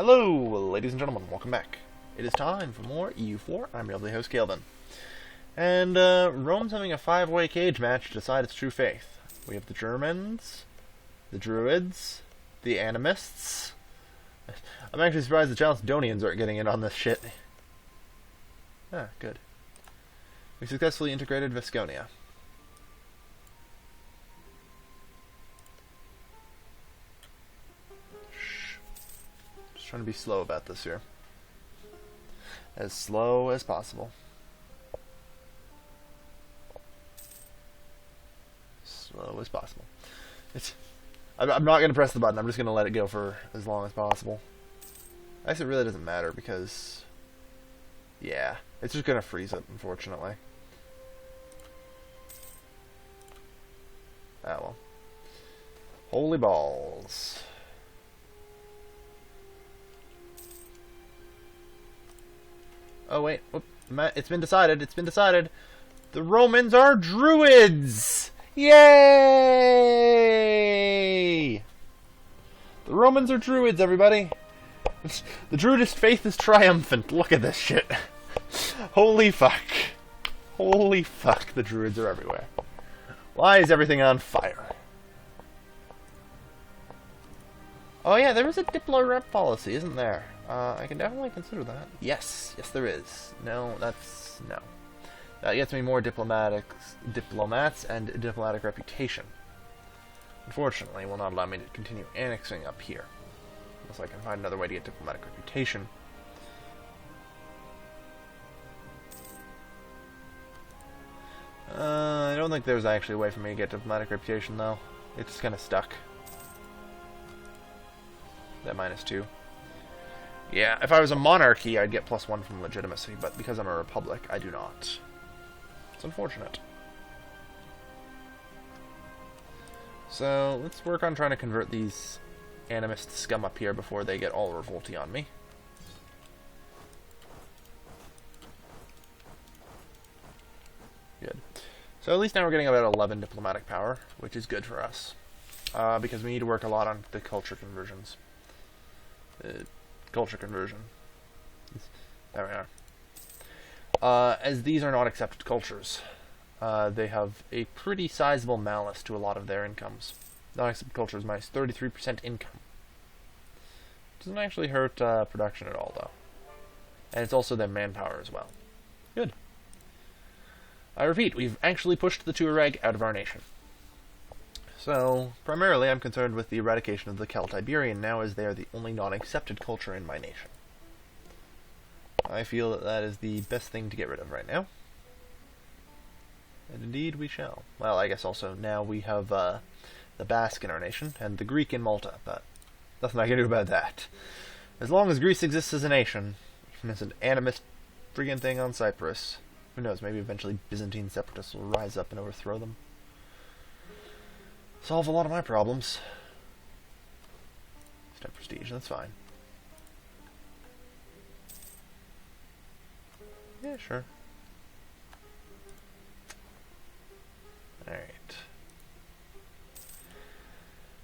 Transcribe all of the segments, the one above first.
Hello, ladies and gentlemen, welcome back. It is time for more EU4. I'm your lovely host, Calvin. And, Rome's having a five-way cage match to decide its true faith. We have the Germans, the Druids, the Animists. I'm actually surprised the Chalcedonians aren't getting in on this shit. Ah, good. We successfully integrated Vasconia. Trying to be slow about this here. As slow as possible. Slow as possible. I'm not going to press the button. I'm just going to let it go for as long as possible. I guess it really doesn't matter because... yeah, it's just going to freeze it, unfortunately. Ah, well. Holy balls. Oh wait, whoop, it's been decided, it's been decided. The Romans are Druids! Yay! The Romans are Druids, everybody. The Druidist faith is triumphant. Look at this shit. Holy fuck. Holy fuck, the Druids are everywhere. Why is everything on fire? Oh yeah, there is a Diplo-rep policy, isn't there? I can definitely consider that. Yes, yes there is. No, that's... no. That gets me more diplomats and diplomatic reputation. Unfortunately, it will not allow me to continue annexing up here. Unless I can find another way to get diplomatic reputation. I don't think there's actually a way for me to get diplomatic reputation, though. It's kind of stuck. That -2. Yeah, if I was a monarchy, I'd get +1 from legitimacy, but because I'm a republic, I do not. It's unfortunate. So, let's work on trying to convert these animist scum up here before they get all revolty on me. Good. So at least now we're getting about 11 diplomatic power, which is good for us. Because we need to work a lot on the culture conversions. Culture conversion. There we are. As these are not accepted cultures, they have a pretty sizable malus to a lot of their incomes. Non-accepted cultures minus 33% income. Doesn't actually hurt production at all, though. And it's also their manpower as well. Good. I repeat, we've actually pushed the Tuareg out of our nation. So, primarily I'm concerned with the eradication of the Celtiberian now, as they are the only non-accepted culture in my nation. I feel that that is the best thing to get rid of right now. And indeed we shall. Well, I guess also now we have the Basque in our nation, and the Greek in Malta, but nothing I can do about that. As long as Greece exists as a nation, even as an animist friggin' thing on Cyprus, who knows, maybe eventually Byzantine separatists will rise up and overthrow them. Solve a lot of my problems. Step prestige, that's fine. Yeah, sure. Alright.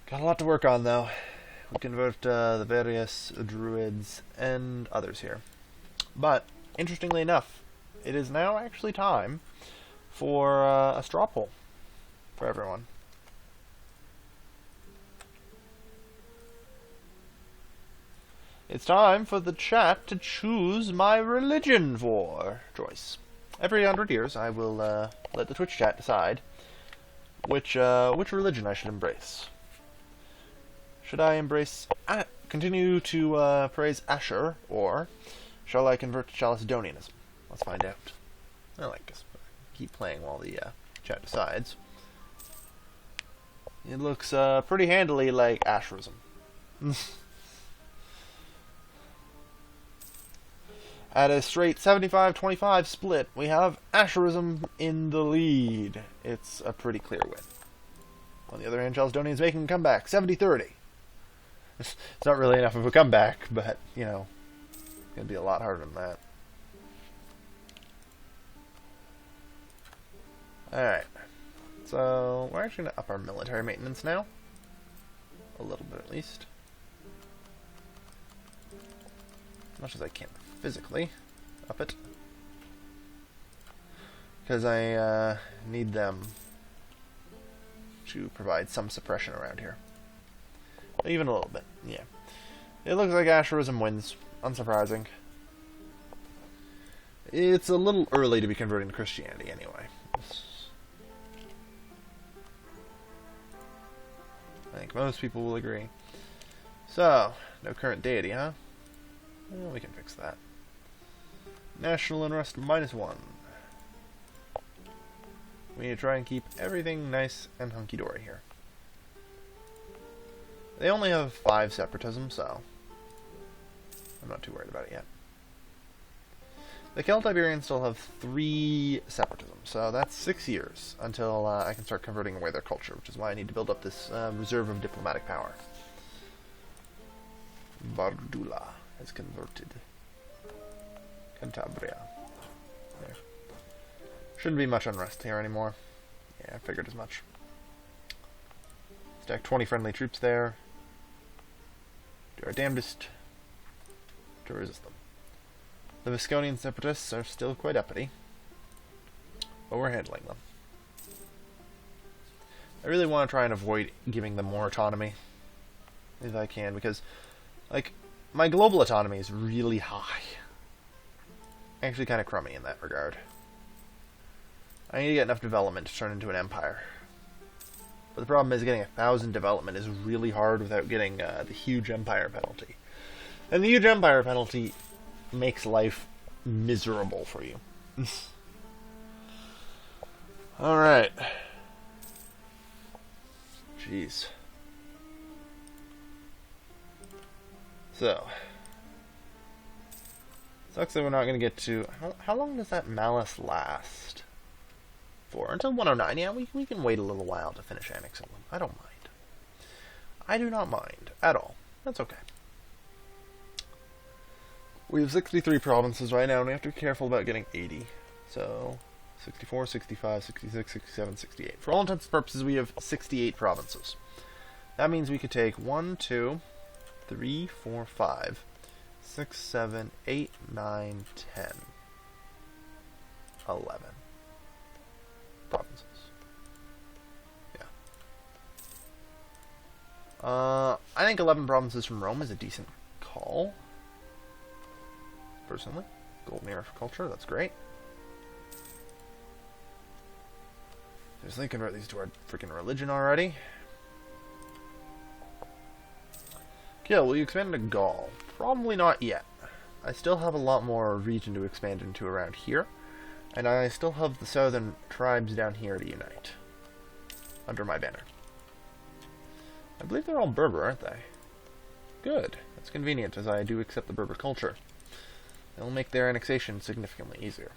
Got a lot to work on, though. We convert the various Druids and others here. But, interestingly enough, it is now actually time for a straw poll for everyone. It's time for the chat to choose my religion for choice. Every 100 years, I will let the Twitch chat decide which religion I should embrace. Should I continue to praise Asher, or shall I convert to Chalcedonianism? Let's find out. I like this. Keep playing while the chat decides. It looks pretty handily like Asherism. At a straight 75-25 split, we have Asherism in the lead. It's a pretty clear win. On the other hand, Chalcedonian is making a comeback, 70-30. It's not really enough of a comeback, but, you know, it's going to be a lot harder than that. Alright. So, we're actually going to up our military maintenance now. A little bit, at least. as much as I can physically up it. Because I need them to provide some suppression around here. Even a little bit, yeah. It looks like Asherism wins. Unsurprising. It's a little early to be converting to Christianity anyway. I think most people will agree. So, no current deity, huh? Well, we can fix that. National unrest -1. We need to try and keep everything nice and hunky-dory here. They only have 5 separatism, so I'm not too worried about it yet. The Celtiberians still have 3 separatism, so that's 6 years until I can start converting away their culture, which is why I need to build up this reserve of diplomatic power. Bardula has converted. Cantabria. There. Shouldn't be much unrest here anymore. Yeah, I figured as much. Stack 20 friendly troops there. Do our damnedest to resist them. The Visconian separatists are still quite uppity, but we're handling them. I really want to try and avoid giving them more autonomy, if I can, because, like, my global autonomy is really high. Actually kind of crummy in that regard. I need to get enough development to turn into an empire. But the problem is getting 1,000 development is really hard without getting the huge empire penalty. And the huge empire penalty makes life miserable for you. Alright. Jeez. So. Sucks that we're not going to get to... How long does that malice last? For? Until 109. Yeah, we can wait a little while to finish annexing them. I don't mind. I do not mind. At all. That's okay. We have 63 provinces right now, and we have to be careful about getting 80. So, 64, 65, 66, 67, 68. For all intents and purposes, we have 68 provinces. That means we could take 1, 2, 3, 4, 5, 6, 7, 8, 9, 10, 11 provinces. Yeah. I think 11 provinces from Rome is a decent call. Personally. Golden era for culture, that's great. Seriously, convert these to our freaking religion already. Gil, will you expand into Gaul? Probably not yet. I still have a lot more region to expand into around here. And I still have the southern tribes down here to unite. Under my banner. I believe they're all Berber, aren't they? Good. That's convenient, as I do accept the Berber culture. It'll make their annexation significantly easier.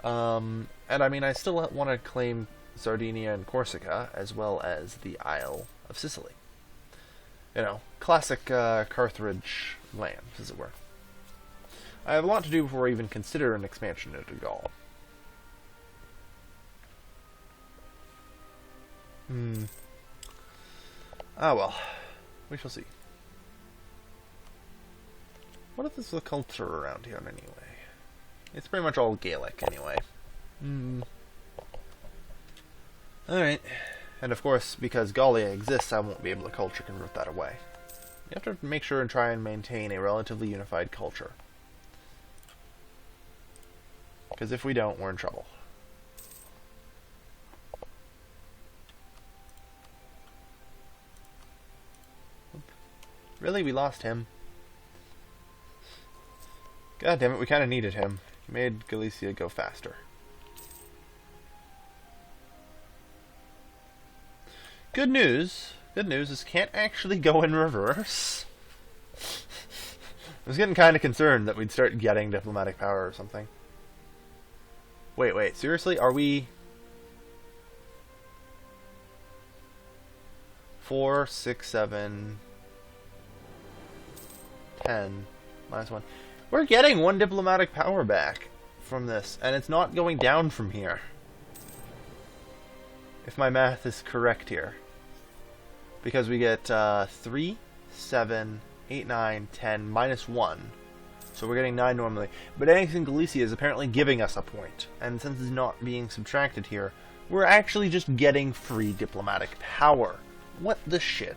And I mean, I still want to claim Sardinia and Corsica, as well as the Isle of Sicily. You know, classic Carthage lands, as it were. I have a lot to do before I even consider an expansion into Gaul. Ah well, we shall see. What is the culture around here anyway? It's pretty much all Gaelic anyway. Alright. And of course, because Gallia exists, I won't be able to culture convert that away. You have to make sure and try and maintain a relatively unified culture. Because if we don't, we're in trouble. Really? We lost him? God damn it, we kind of needed him. He made Galicia go faster. Good news. Good news is can't actually go in reverse. I was getting kind of concerned that we'd start getting diplomatic power or something. Wait, seriously? Are we... 4, 6, 7, 10, -1. We're getting 1 diplomatic power back from this, and it's not going down from here. If my math is correct here. Because we get 3, 7, 8, 9, 10, minus 1. So we're getting 9 normally. But annexing Galicia is apparently giving us a point. And since it's not being subtracted here, we're actually just getting free diplomatic power. What the shit?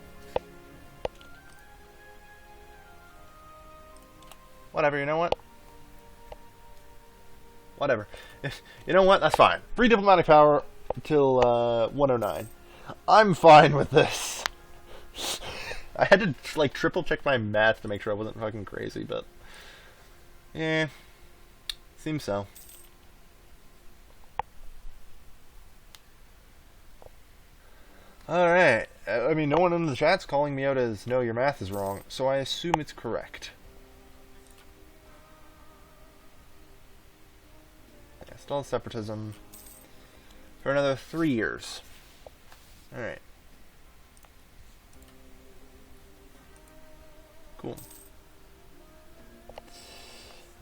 Whatever, you know what? Whatever. You know what? That's fine. Free diplomatic power until 109. I'm fine with this. I had to like triple check my math to make sure I wasn't fucking crazy, but yeah, seems so. Alright. I mean, no one in the chat's calling me out as, no, your math is wrong, so I assume it's correct. Yeah, still separatism for another 3 years. Alright. Cool.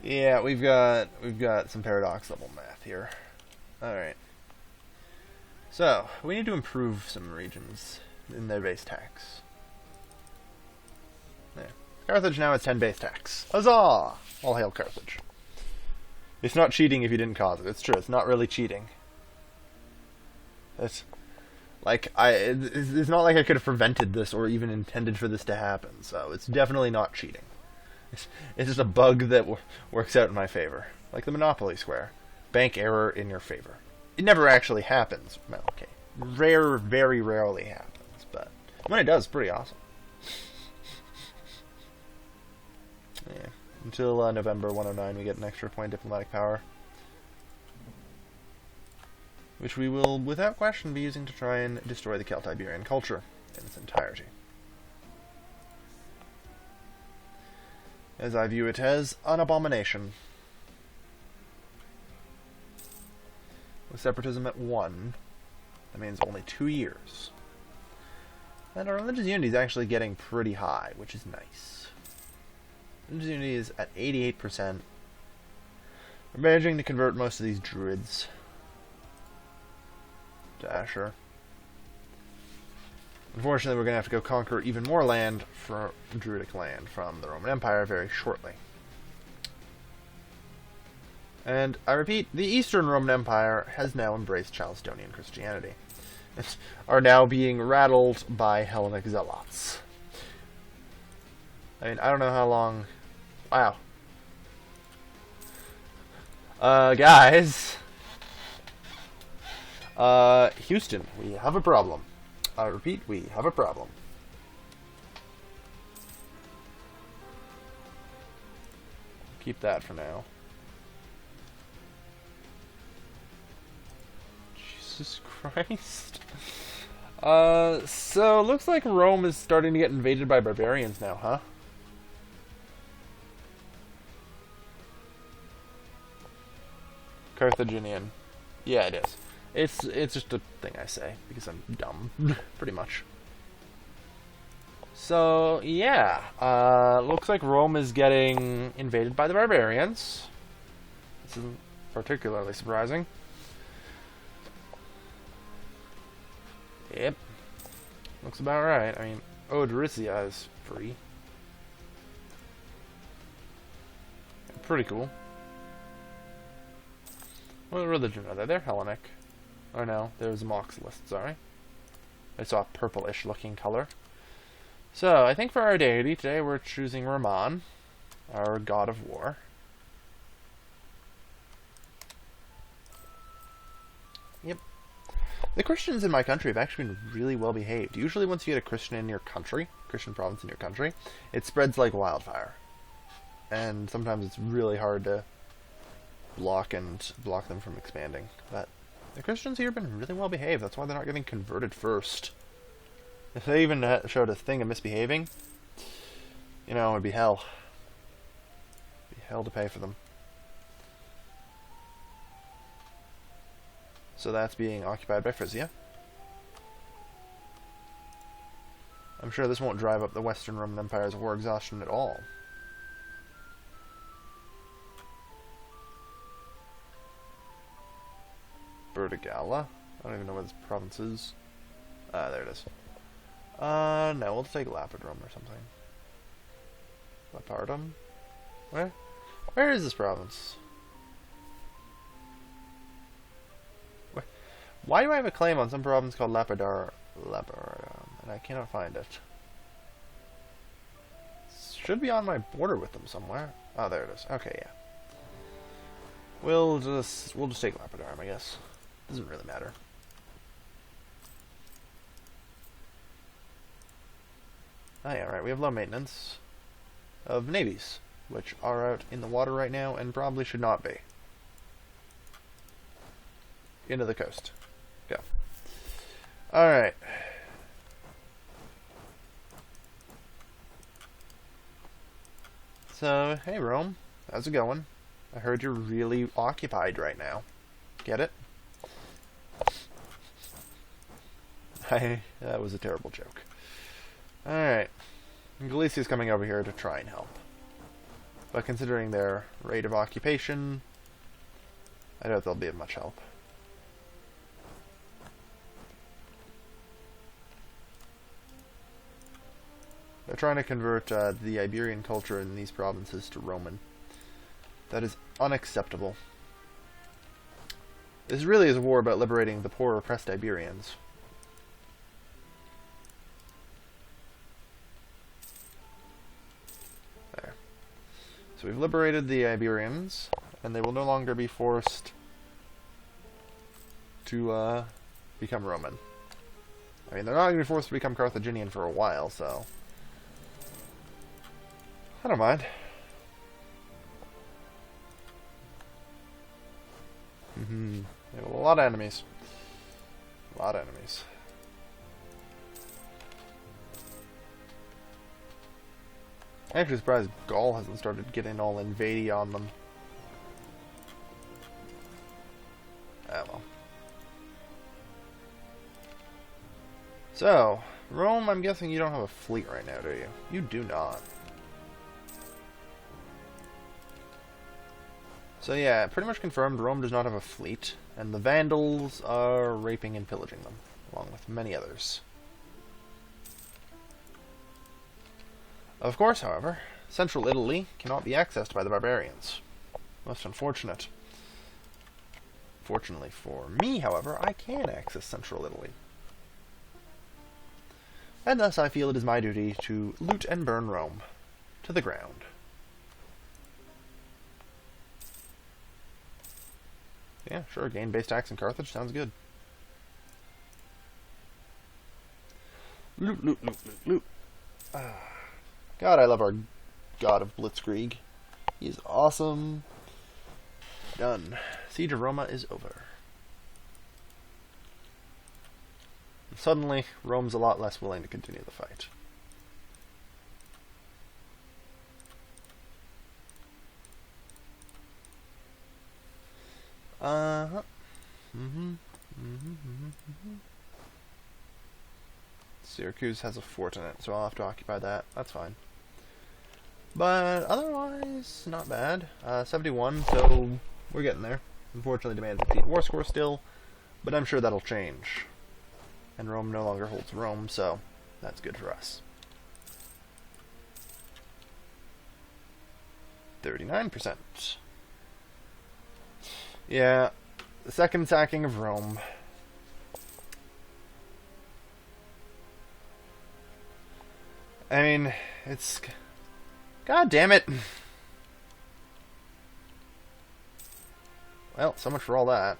Yeah, we've got some paradox level math here. Alright. So, we need to improve some regions in their base tax. There. Carthage now has 10 base tax. Huzzah! All hail Carthage. It's not cheating if you didn't cause it. It's true. It's not really cheating. It's like it's not like I could have prevented this or even intended for this to happen. So it's definitely not cheating. It's just a bug that works out in my favor, like the Monopoly Square. Bank error in your favor. It never actually happens. Well, okay, very rarely happens, but when it does, it's pretty awesome. Yeah. Until November 109, we get an extra point diplomatic power, which we will, without question, be using to try and destroy the Celtiberian culture in its entirety. As I view it as an abomination. With separatism at 1, that means only 2 years. And our religious unity is actually getting pretty high, which is nice. Religious unity is at 88%. We're managing to convert most of these druids to Asher. Unfortunately, we're going to have to go conquer even more land, for Druidic land, from the Roman Empire very shortly. And, I repeat, the Eastern Roman Empire has now embraced Chalcedonian Christianity. And are now being rattled by Hellenic zealots. I mean, I don't know how long... Wow. Guys... Houston, we have a problem. I repeat, we have a problem. Keep that for now. Jesus Christ. So looks like Rome is starting to get invaded by barbarians now, huh? Carthaginian. Yeah, it is. It's just a thing I say, because I'm dumb, pretty much. So, yeah, looks like Rome is getting invaded by the barbarians. This isn't particularly surprising. Yep. Looks about right. I mean, Odrysia is free. Pretty cool. What religion are they? They're Hellenic. Oh no, there's a Mox list, sorry. I saw a purplish looking color. So, I think for our deity today we're choosing Raman, our god of war. Yep. The Christians in my country have actually been really well behaved. Usually once you get a Christian in your country, Christian province in your country, it spreads like wildfire. And sometimes it's really hard to block them from expanding. But the Christians here have been really well behaved. That's why they're not getting converted first. If they even showed a thing of misbehaving, you know, it'd be hell. It'd be hell to pay for them. So that's being occupied by Frisia. I'm sure this won't drive up the Western Roman Empire's war exhaustion at all. Bertigala? I don't even know where this province is. There it is. No, we'll take Lapidrum or something. Lapardum? Where? Where is this province? Where? Why do I have a claim on some province called Lapardum, and I cannot find it? Should be on my border with them somewhere. Oh, there it is. Okay, yeah. We'll just take Lapardum, I guess. Doesn't really matter. Oh yeah, right. We have low maintenance of navies, which are out in the water right now and probably should not be. Into the coast. Go. Alright. So, hey Rome, how's it going? I heard you're really occupied right now. Get it? That was a terrible joke. Alright. Galicia's coming over here to try and help. But considering their rate of occupation, I doubt they'll be of much help. They're trying to convert the Iberian culture in these provinces to Roman. That is unacceptable. This really is a war about liberating the poor oppressed Iberians. There. So we've liberated the Iberians, and they will no longer be forced to become Roman. I mean, they're not going to be forced to become Carthaginian for a while, so I don't mind. They have a lot of enemies. A lot of enemies. I'm actually surprised Gaul hasn't started getting all invadey on them. Ah, well. So, Rome, I'm guessing you don't have a fleet right now, do you? You do not. So yeah, pretty much confirmed Rome does not have a fleet, and the Vandals are raping and pillaging them, along with many others. Of course, however, central Italy cannot be accessed by the barbarians. Most unfortunate. Fortunately for me, however, I can access central Italy. And thus I feel it is my duty to loot and burn Rome to the ground. Yeah, sure, gain base tax in Carthage, sounds good. Loot, loot, loot, loot, loot. God, I love our god of Blitzkrieg. He's awesome. Done. Siege of Roma is over. And suddenly, Rome's a lot less willing to continue the fight. Syracuse has a fort in it, so I'll have to occupy that. That's fine. But otherwise, not bad. 71, so we're getting there. Unfortunately, demands a defeat war score still, but I'm sure that'll change. And Rome no longer holds Rome, so that's good for us. 39%. Yeah, the second sacking of Rome. I mean, it's... God damn it! Well, so much for all that.